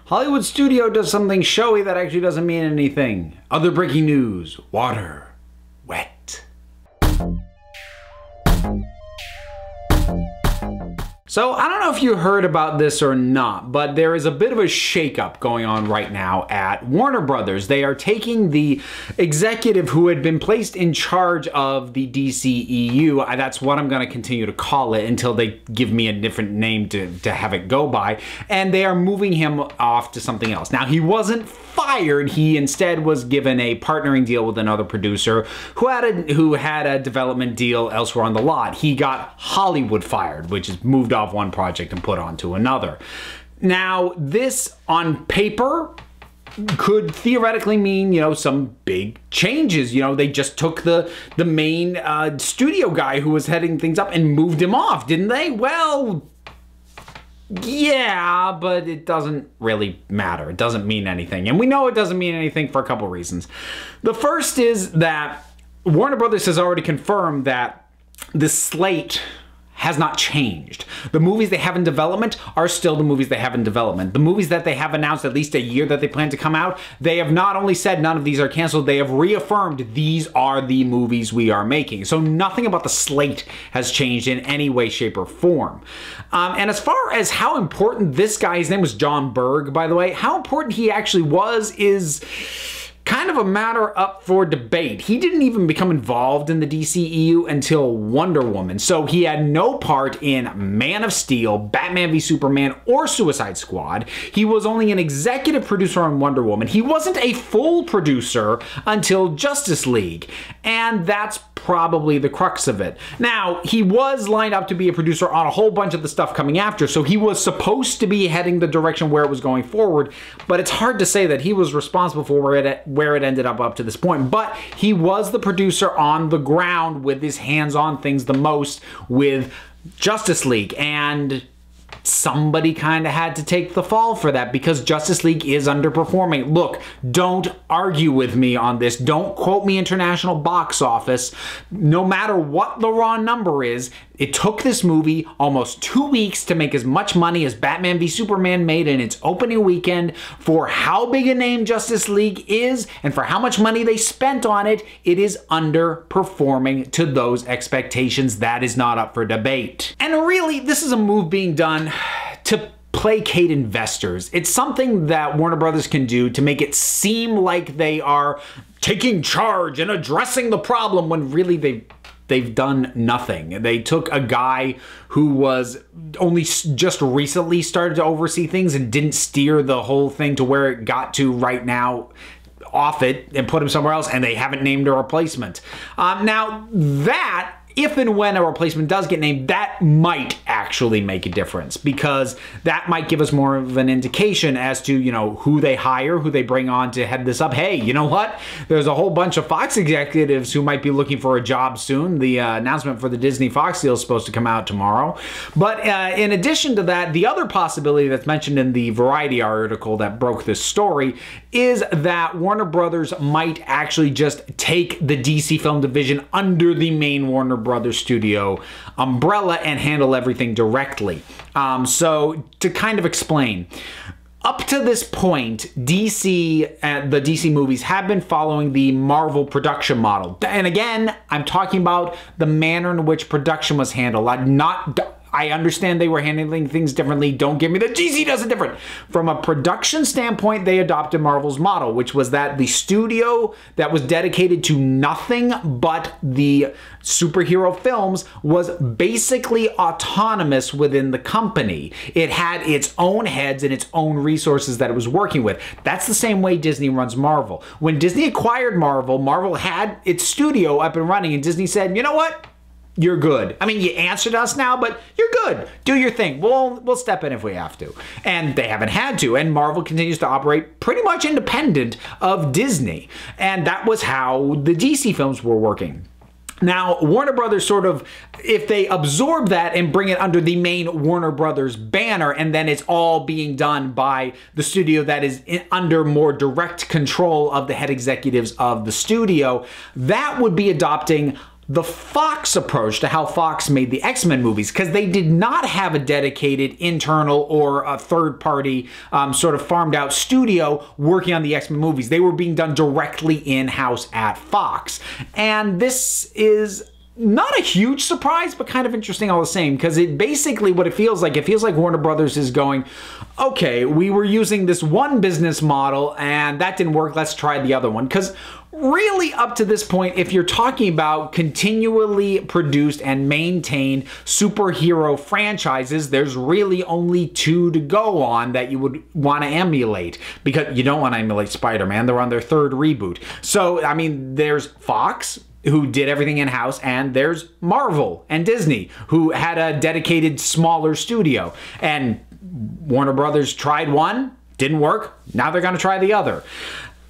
Hollywood studio does something showy that actually doesn't mean anything. Other breaking news. Water. Wet. So, I don't know if you heard about this or not, but there is a bit of a shakeup going on right now at Warner Brothers. They are taking the executive who had been placed in charge of the DCEU, that's what I'm going to continue to call it until they give me a different name to have it go by, and they are moving him off to something else. Now, he wasn't fired. He instead was given a partnering deal with another producer who had a development deal elsewhere on the lot. He got Hollywood fired, which is moved off one project and put onto another. Now, this on paper could theoretically mean, you know, some big changes. You know, they just took the main studio guy who was heading things up and moved him off, didn't they? Well, yeah, but it doesn't really matter. It doesn't mean anything. And we know it doesn't mean anything for a couple reasons. The first is that Warner Brothers has already confirmed that the slate has not changed. The movies they have in development are still the movies they have in development. The movies that they have announced at least a year that they plan to come out, they have not only said none of these are canceled, they have reaffirmed these are the movies we are making. So nothing about the slate has changed in any way, shape, or form. And as far as how important this guy, his name was John Berg, by the way, how important he actually was is kind of a matter up for debate. He didn't even become involved in the DCEU until Wonder Woman, so he had no part in Man of Steel, Batman v Superman, or Suicide Squad. He was only an executive producer on Wonder Woman. He wasn't a full producer until Justice League, and that's probably the crux of it. Now, he was lined up to be a producer on a whole bunch of the stuff coming after, so he was supposed to be heading the direction where it was going forward, but it's hard to say that he was responsible for where it ended up to this point. But he was the producer on the ground with his hands on things the most with Justice League, and somebody kind of had to take the fall for that because Justice League is underperforming. Look, don't argue with me on this. Don't quote me international box office. No matter what the raw number is, it took this movie almost 2 weeks to make as much money as Batman v Superman made in its opening weekend. For how big a name Justice League is and for how much money they spent on it, it is underperforming to those expectations. That is not up for debate. And really, this is a move being done to placate investors. It's something that Warner Brothers can do to make it seem like they are taking charge and addressing the problem when really they've done nothing. They took a guy who was only just recently started to oversee things and didn't steer the whole thing to where it got to right now off it and put him somewhere else, and they haven't named a replacement. Now that, if and when a replacement does get named, that might actually make a difference because that might give us more of an indication as to, you know, who they hire, who they bring on to head this up. Hey, you know what? There's a whole bunch of Fox executives who might be looking for a job soon. The announcement for the Disney Fox deal is supposed to come out tomorrow. But in addition to that, the other possibility that's mentioned in the Variety article that broke this story is that Warner Brothers might actually just take the DC film division under the main Warner Brothers studio umbrella and handle everything directly. So to kind of explain, up to this point, the DC movies have been following the Marvel production model. And again, I'm talking about the manner in which production was handled. I understand they were handling things differently. Don't give me the DC does it different. From a production standpoint, they adopted Marvel's model, which was that the studio that was dedicated to nothing but the superhero films was basically autonomous within the company. It had its own heads and its own resources that it was working with. That's the same way Disney runs Marvel. When Disney acquired Marvel, Marvel had its studio up and running, and Disney said, you know what? You're good. I mean, you answered us now, but you're good. Do your thing. We'll step in if we have to. And they haven't had to. And Marvel continues to operate pretty much independent of Disney. And that was how the DC films were working. Now, Warner Brothers sort of, if they absorb that and bring it under the main Warner Brothers banner, and then it's all being done by the studio that is under more direct control of the head executives of the studio, that would be adopting the Fox approach to how Fox made the X-Men movies, because they did not have a dedicated internal or a third-party sort of farmed-out studio working on the X-Men movies. They were being done directly in-house at Fox. And this is not a huge surprise, but kind of interesting all the same, because it basically, what it feels like Warner Brothers is going, okay, we were using this one business model and that didn't work, let's try the other one. Because really, up to this point, if you're talking about continually produced and maintained superhero franchises, there's really only two to go on that you would want to emulate, because you don't want to emulate Spider-Man. They're on their third reboot. So, I mean, there's Fox, who did everything in-house, and there's Marvel and Disney, who had a dedicated smaller studio. And Warner Brothers tried one, didn't work, now they're going to try the other.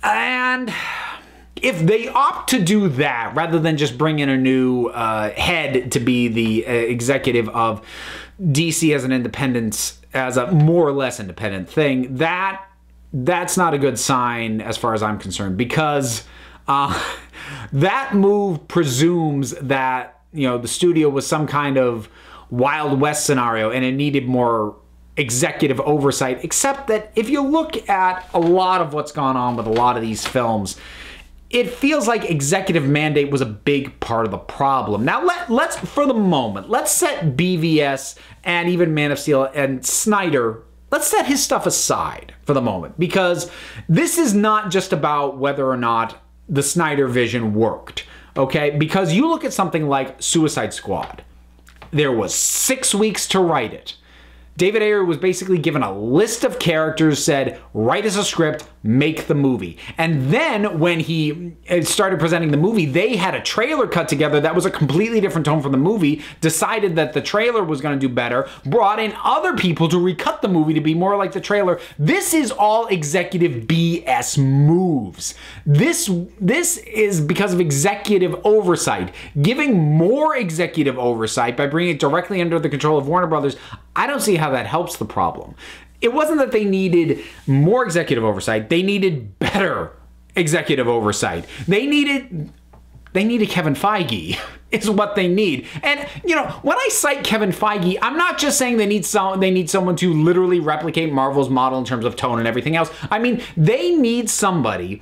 And if they opt to do that, rather than just bring in a new head to be the executive of DC as an independent, as a more or less independent thing, that's not a good sign as far as I'm concerned, because that move presumes that, you know, the studio was some kind of Wild West scenario and it needed more executive oversight, except that if you look at a lot of what's gone on with a lot of these films, it feels like executive mandate was a big part of the problem. Now, let's for the moment, let's set BVS and even Man of Steel and Snyder, let's set his stuff aside for the moment, because this is not just about whether or not the Snyder vision worked, okay? Because you look at something like Suicide Squad. There was 6 weeks to write it. David Ayer was basically given a list of characters, said, write us a script, make the movie. And then when he started presenting the movie, they had a trailer cut together that was a completely different tone from the movie, decided that the trailer was going to do better, brought in other people to recut the movie to be more like the trailer. This is all executive BS moves. This is because of executive oversight. Giving more executive oversight by bringing it directly under the control of Warner Brothers, I don't see how that helps the problem. It wasn't that they needed more executive oversight. They needed better executive oversight. They needed Kevin Feige is what they need. And, you know, when I cite Kevin Feige, I'm not just saying they need someone to literally replicate Marvel's model in terms of tone and everything else. I mean, they need somebody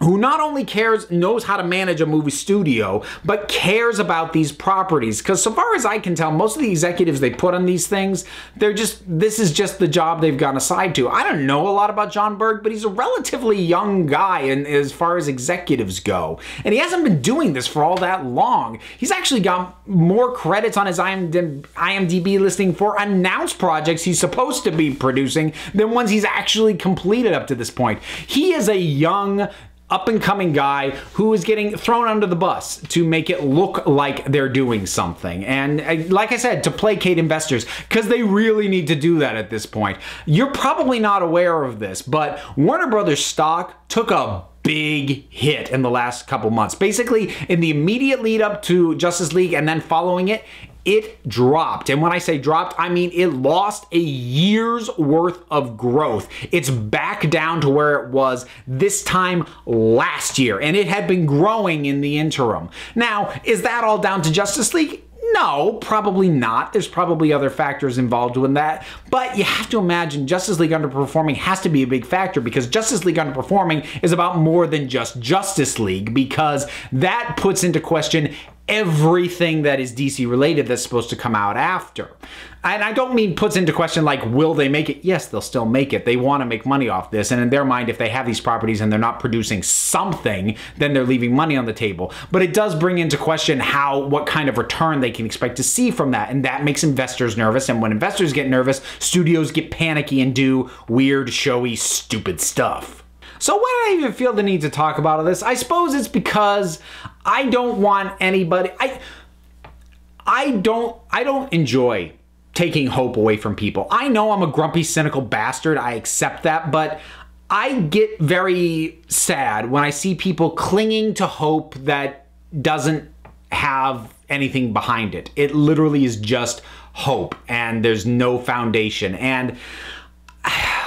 who not only knows how to manage a movie studio, but cares about these properties. Because so far as I can tell, most of the executives they put on these things, this is just the job they've gone assigned to. I don't know a lot about John Berg, but he's a relatively young guy as far as executives go. And he hasn't been doing this for all that long. He's actually got more credits on his IMDb listing for announced projects he's supposed to be producing than ones he's actually completed up to this point. He is a young, up-and-coming guy who is getting thrown under the bus to make it look like they're doing something. And like I said, to placate investors, because they really need to do that at this point. You're probably not aware of this, but Warner Brothers stock took a big hit in the last couple months. Basically, in the immediate lead up to Justice League and then following it, it dropped. And when I say dropped, I mean it lost a year's worth of growth. It's back down to where it was this time last year, and it had been growing in the interim. Now, is that all down to Justice League? No, probably not. There's probably other factors involved in that. But you have to imagine Justice League underperforming has to be a big factor, because Justice League underperforming is about more than just Justice League, because that puts into question everything that is DC related that's supposed to come out after. And I don't mean puts into question like, will they make it? Yes, they'll still make it. They want to make money off this. And in their mind, if they have these properties and they're not producing something, then they're leaving money on the table. But it does bring into question what kind of return they can expect to see from that. And that makes investors nervous. And when investors get nervous, studios get panicky and do weird, showy, stupid stuff. So why do I even feel the need to talk about this? I suppose it's because I don't want anybody... I don't enjoy taking hope away from people. I know I'm a grumpy, cynical bastard. I accept that, but I get very sad when I see people clinging to hope that doesn't have anything behind it. It literally is just hope, and there's no foundation. And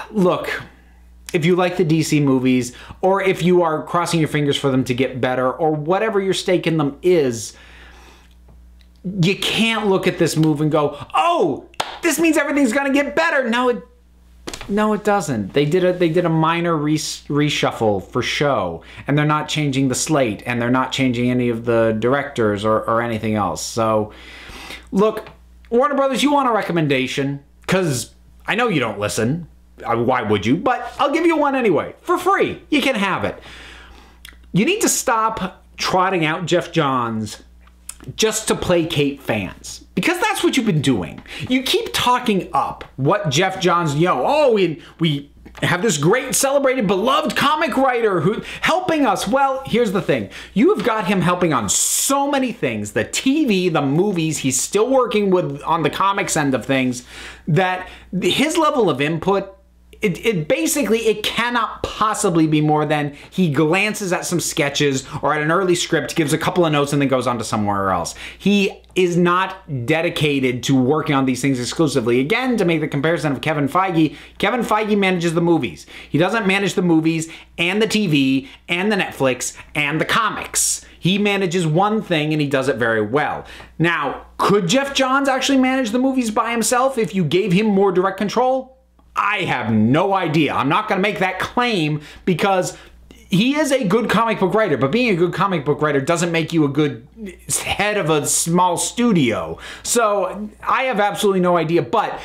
look, if you like the DC movies, or if you are crossing your fingers for them to get better, or whatever your stake in them is, you can't look at this move and go, oh, this means everything's going to get better. No, it doesn't. They did a minor reshuffle for show, and they're not changing the slate, and they're not changing any of the directors or anything else. So, look, Warner Brothers, you want a recommendation? Because I know you don't listen. Why would you? But I'll give you one anyway, for free. You can have it. You need to stop trotting out Geoff Johns just to placate fans, because that's what you've been doing. You keep talking up what Geoff Johns, we have this great, celebrated, beloved comic writer who helping us. Well, here's the thing. You have got him helping on so many things, the TV, the movies, he's still working with on the comics end of things, that his level of input, it basically cannot possibly be more than he glances at some sketches or at an early script, gives a couple of notes, and then goes on to somewhere else. He is not dedicated to working on these things exclusively. Again, to make the comparison of Kevin Feige manages the movies. He doesn't manage the movies and the TV and the Netflix and the comics. He manages one thing, and he does it very well. Now, could Geoff Johns actually manage the movies by himself if you gave him more direct control? I have no idea. I'm not going to make that claim, because he is a good comic book writer, but being a good comic book writer doesn't make you a good head of a small studio. So I have absolutely no idea, but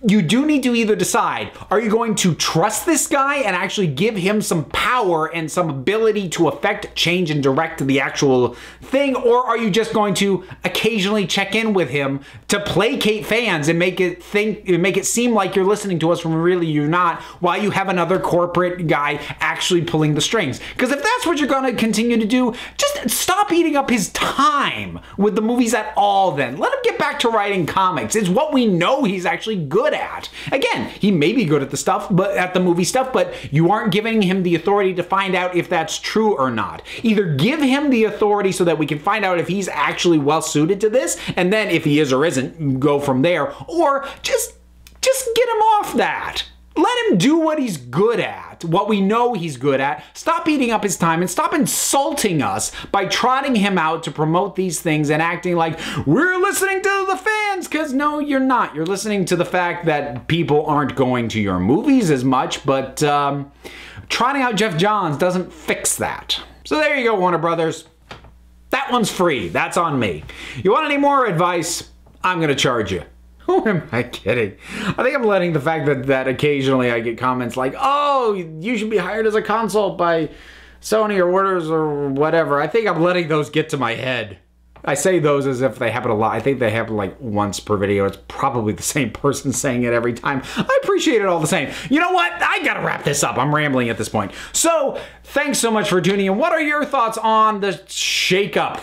you do need to either decide, are you going to trust this guy and actually give him some power and some ability to affect change and direct the actual thing, or are you just going to occasionally check in with him to placate fans and make it seem like you're listening to us when really you're not, while you have another corporate guy actually pulling the strings? Because if that's what you're going to continue to do, just stop eating up his time with the movies at all then. Let him get back to writing comics. It's what we know he's actually good at. Again, he may be good at the movie stuff, but you aren't giving him the authority to find out if that's true or not. Either give him the authority so that we can find out if he's actually well suited to this, and then if he is or isn't, go from there, or just get him off that. Let him do what he's good at, what we know he's good at. Stop eating up his time and stop insulting us by trotting him out to promote these things and acting like we're listening to the fans, because no, you're not. You're listening to the fact that people aren't going to your movies as much, but trotting out Geoff Johns doesn't fix that. So there you go, Warner Brothers. That one's free. That's on me. You want any more advice? I'm going to charge you. Who am I kidding? I think I'm letting the fact that occasionally I get comments like, oh, you should be hired as a consult by Sony or Waters or whatever. I think I'm letting those get to my head. I say those as if they happen a lot. I think they happen like once per video. It's probably the same person saying it every time. I appreciate it all the same. You know what? I gotta wrap this up. I'm rambling at this point. So, thanks so much for tuning in. What are your thoughts on the shakeup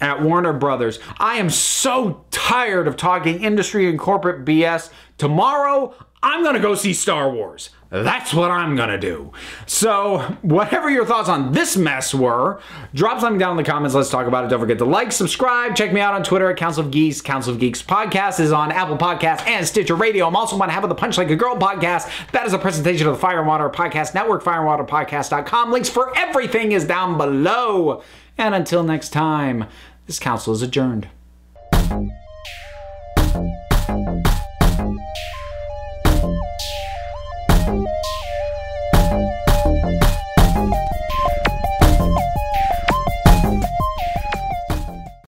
at Warner Brothers? I am so tired of talking industry and corporate BS. Tomorrow, I'm gonna go see Star Wars. That's what I'm gonna do. So, whatever your thoughts on this mess were, drop something down in the comments. Let's talk about it. Don't forget to like, subscribe. Check me out on Twitter at Council of Geeks. Council of Geeks podcast is on Apple Podcasts and Stitcher Radio. I'm also on Have the Punch Like a Girl podcast. That is a presentation of the Fire and Water Podcast Network, fireandwaterpodcast.com. Links for everything is down below. And until next time, this council is adjourned.